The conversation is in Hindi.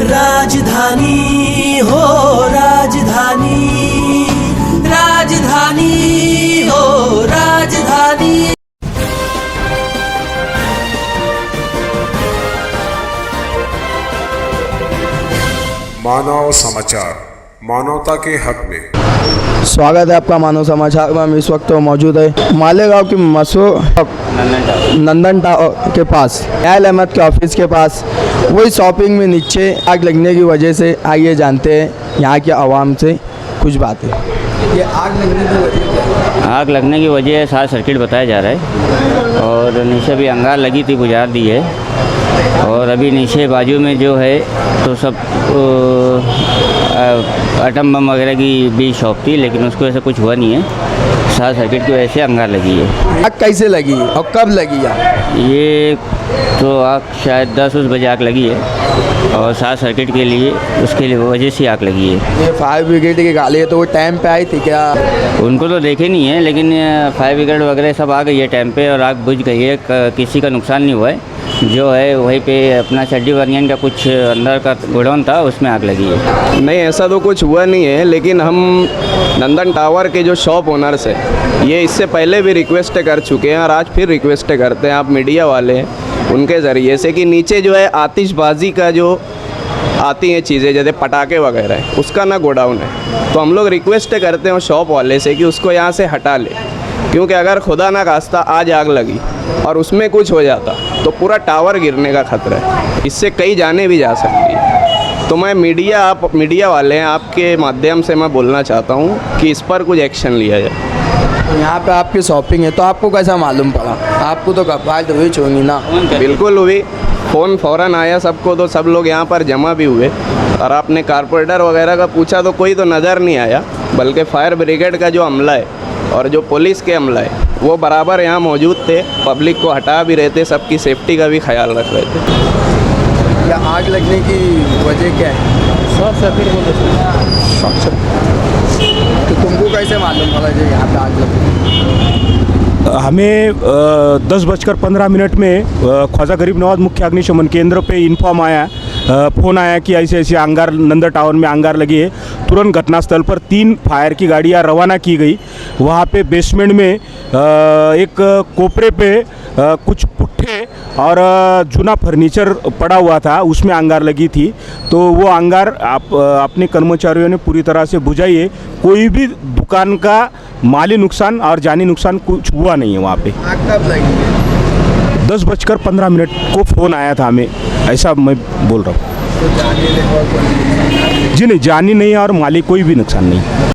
राजधानी हो राजधानी, राजधानी हो राजधानी। मानव समाचार, मानवता के हक में। स्वागत है आपका मानव समाचार में। हम इस वक्त मौजूद है मालेगांव की मशहूर नंदन टावर के पास, याल अहमद के ऑफिस के पास। वही शॉपिंग में नीचे आग लगने की वजह से आइए जानते हैं यहाँ के आवाम से कुछ बातें। ये आग लगने की वजह क्या है? आग लगने की वजह शॉर्ट सर्किट बताया जा रहा है और नीचे भी अंगार लगी थी, बुझा दी है। और अभी नीचे बाजू में जो है तो सब एटम बम वगैरह की भी शॉप थी, लेकिन उसको ऐसा कुछ हुआ नहीं है। शॉर्ट सर्किट की वजह से अंगार लगी है। आग कैसे लगी और कब लगी आग? ये तो आग शायद 10 बजे आग लगी है और शॉर्ट सर्किट के लिए उसके लिए वजह से आग लगी है। ये फायर ब्रिगेड की गाड़ी है, तो वो टाइम पे आई थी क्या? उनको तो देखे नहीं है, लेकिन फायर ब्रिगेड वगैरह सब आ गई है टाइम पे और आग बुझ गई है। किसी का नुकसान नहीं हुआ है। जो है वहीं पे अपना चड्डी बनियान का कुछ अंदर का गोडाउन था, उसमें आग लगी है। नहीं, ऐसा तो कुछ हुआ नहीं है, लेकिन हम नंदन टावर के जो शॉप ओनर्स हैं ये इससे पहले भी रिक्वेस्ट कर चुके हैं और आज फिर रिक्वेस्ट करते हैं आप मीडिया वाले हैं उनके ज़रिए से कि नीचे जो है आतिशबाजी का जो आती हैं चीज़ें जैसे पटाखे वगैरह, उसका ना गोडाउन है। तो हम लोग रिक्वेस्ट करते हैं शॉप वाले से कि उसको यहाँ से हटा ले, क्योंकि अगर खुदा ना खास्ता आज आग लगी और उसमें कुछ हो जाता तो पूरा टावर गिरने का खतरा है। इससे कई जाने भी जा सकती है। तो मैं आप मीडिया वाले हैं, आपके माध्यम से मैं बोलना चाहता हूँ कि इस पर कुछ एक्शन लिया जाए। तो यहाँ पे आपकी शॉपिंग है, तो आपको कैसा मालूम पड़ा? आपको तो कपाट हुई होंगी ना? बिल्कुल हुई, फ़ोन फ़ौरन आया सबको, तो सब लोग यहाँ पर जमा भी हुए। और आपने कारपोरेटर वगैरह का पूछा तो कोई तो नज़र नहीं आया, बल्कि फायर ब्रिगेड का जो अमला है और जो पुलिस के अमला है वो बराबर यहाँ मौजूद थे, पब्लिक को हटा भी रहे थे, सबकी सेफ्टी का भी ख्याल रख रहे थे। या आग लगने की वजह क्या है? Short circuit. तो तुमको कैसे मालूम पड़ा जो यहाँ पे आग लगी? हमें 10:15 में ख्वाजा गरीब नवाज मुख्य अग्निशमन केंद्र पे इन्फॉर्म आया, फ़ोन आया कि ऐसे ऐसे अंगार नंदन टावर में अंगार लगी है। तुरंत घटनास्थल पर 3 फायर की गाड़ियाँ रवाना की गई। वहाँ पे बेसमेंट में एक कोपरे पे कुछ पुट्ठे और जूना फर्नीचर पड़ा हुआ था, उसमें अंगार लगी थी। तो वो अंगार अपने कर्मचारियों ने पूरी तरह से बुझाई है। कोई भी दुकान का माली नुकसान और जानी नुकसान कुछ हुआ नहीं है वहाँ पे। आग कब लगी? 10:15 को फ़ोन आया था हमें, ऐसा मैं बोल रहा हूँ। तो जाने जी नहीं, जानी नहीं और माली कोई भी नुकसान नहीं।